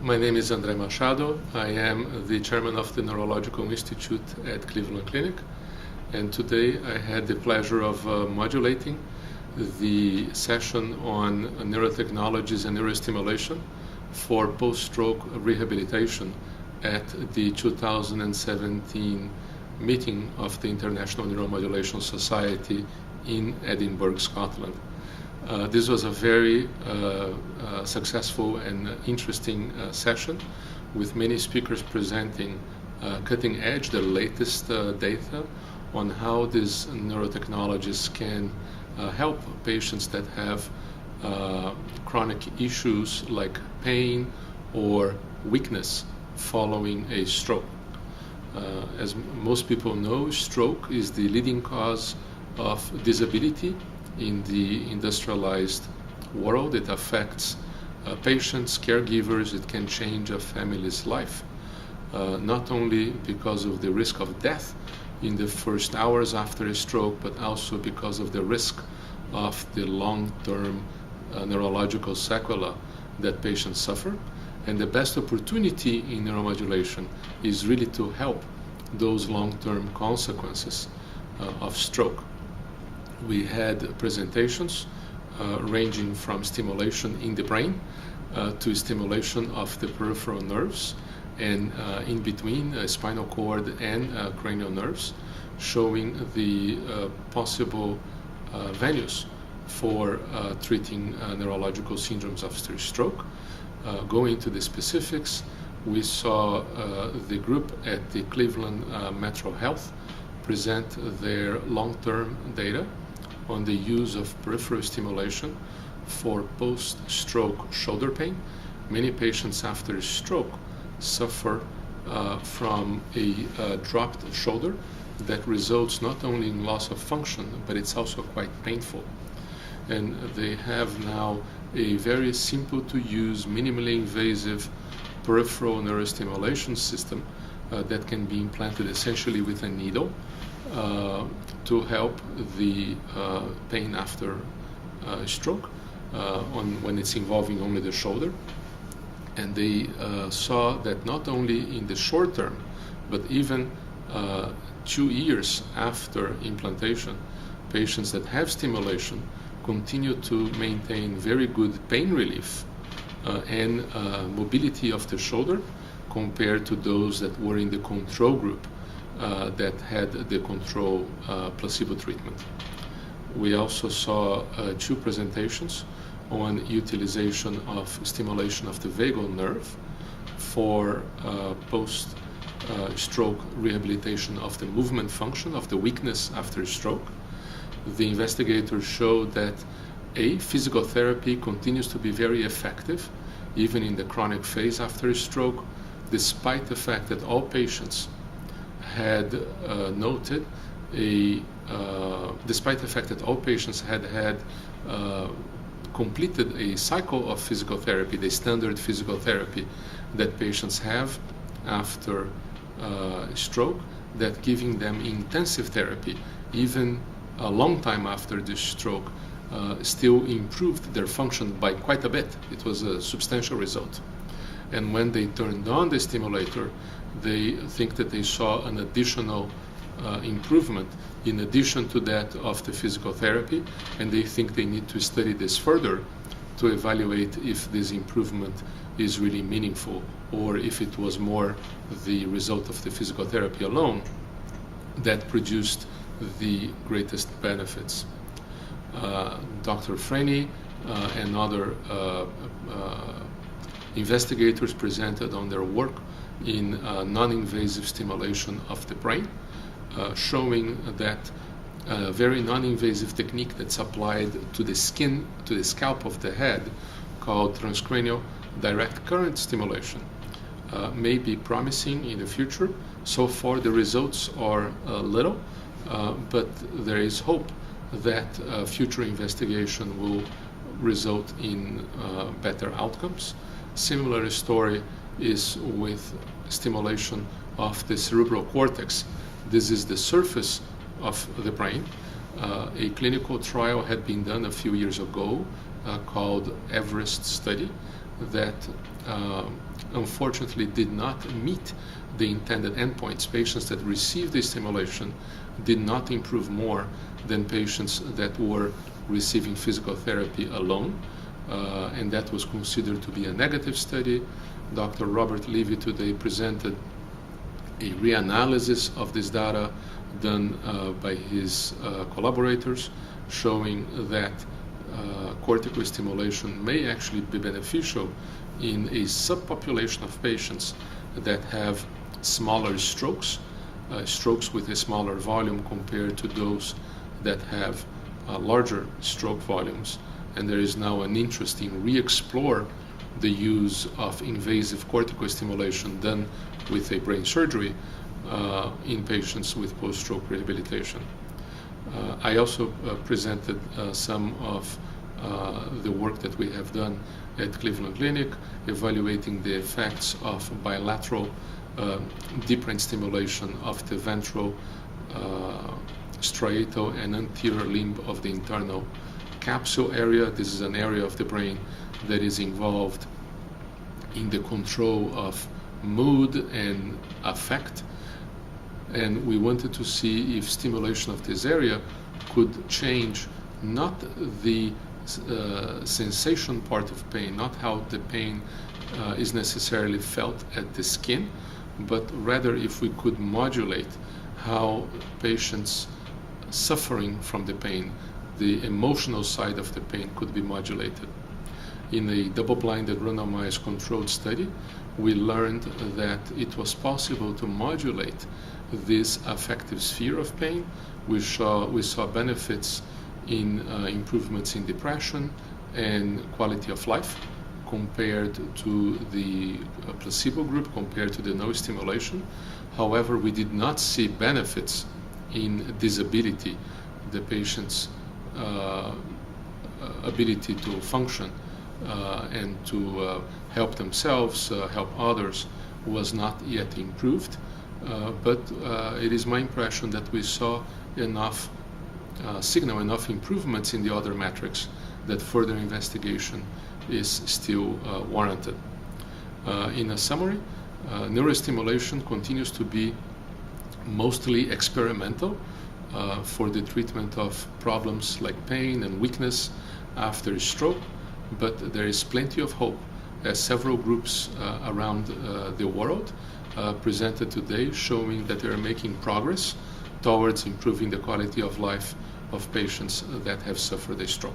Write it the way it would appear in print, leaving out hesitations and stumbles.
My name is Machado. I am the chairman of the Neurological Institute at Cleveland Clinic, and today I had the pleasure of modulating the session on neurotechnologies and neurostimulation for post-stroke rehabilitation at the 2017 meeting of the International Neuromodulation Society in Edinburgh, Scotland. This was a very successful and interesting session with many speakers presenting cutting edge, the latest data on how these neurotechnologies can help patients that have chronic issues like pain or weakness following a stroke. As most people know, stroke is the leading cause of disability in the industrialized world. It affects patients, caregivers. It can change a family's life, not only because of the risk of death in the first hours after a stroke, but also because of the risk of the long-term neurological sequelae that patients suffer. And the best opportunity in neuromodulation is really to help those long-term consequences of stroke. We had presentations ranging from stimulation in the brain to stimulation of the peripheral nerves and in between spinal cord and cranial nerves, showing the possible venues for treating neurological syndromes after stroke. Going into the specifics, we saw the group at the Cleveland Metro Health present their long-term data on the use of peripheral stimulation for post-stroke shoulder pain. Many patients after stroke suffer from a dropped shoulder that results not only in loss of function, but it's also quite painful. And they have now a very simple to use, minimally invasive peripheral neurostimulation system that can be implanted essentially with a needle to help the pain after stroke when it's involving only the shoulder. And they saw that not only in the short term, but even 2 years after implantation, patients that have stimulation continue to maintain very good pain relief and mobility of the shoulder compared to those that were in the control group that had the control placebo treatment. We also saw 2 presentations on utilization of stimulation of the vagal nerve for post-stroke rehabilitation of the movement function of the weakness after stroke. The investigators showed that physical therapy continues to be very effective even in the chronic phase after a stroke, despite the fact that all patients had completed a cycle of physical therapy, the standard physical therapy that patients have after stroke, that giving them intensive therapy even a long time after the stroke still improved their function by quite a bit. It was a substantial result. And when they turned on the stimulator, they think that they saw an additional improvement in addition to that of the physical therapy, and they think they need to study this further to evaluate if this improvement is really meaningful or if it was more the result of the physical therapy alone that produced the greatest benefits. Dr. Freni and other investigators presented on their work in non-invasive stimulation of the brain, showing that a very non-invasive technique that's applied to the skin, to the scalp of the head, called transcranial direct current stimulation, may be promising in the future. So far the results are little, but there is hope that future investigation will result in better outcomes. Similar story is with stimulation of the cerebral cortex. This is the surface of the brain. A clinical trial had been done a few years ago called Everest study that unfortunately did not meet the intended endpoints. Patients that received the stimulation did not improve more than patients that were receiving physical therapy alone, and that was considered to be a negative study. Dr. Robert Levy today presented a reanalysis of this data done by his collaborators, showing that cortical stimulation may actually be beneficial in a subpopulation of patients that have smaller strokes, strokes with a smaller volume compared to those that have larger stroke volumes. And there is now an interest in re-explore the use of invasive cortical stimulation done with a brain surgery in patients with post-stroke rehabilitation. I also presented some of the work that we have done at Cleveland Clinic, evaluating the effects of bilateral deep brain stimulation of the ventral, striatal, and anterior limb of the internal capsule area. This is an area of the brain that is involved in the control of mood and affect. And we wanted to see if stimulation of this area could change not the sensation part of pain, not how the pain is necessarily felt at the skin, but rather if we could modulate how patients suffering from the pain, the emotional side of the pain, could be modulated. In a double-blinded randomized controlled study, we learned that it was possible to modulate this affective sphere of pain. We saw benefits in improvements in depression and quality of life compared to the placebo group, compared to the no stimulation. However, we did not see benefits in disability. The patient's ability to function and to help themselves, help others, was not yet improved. But it is my impression that we saw enough enough improvements in the other metrics that further investigation is still warranted. In a summary, neurostimulation continues to be mostly experimental for the treatment of problems like pain and weakness after stroke, but there is plenty of hope, as several groups around the world presented today, showing that they are making progress towards improving the quality of life of patients that have suffered a stroke.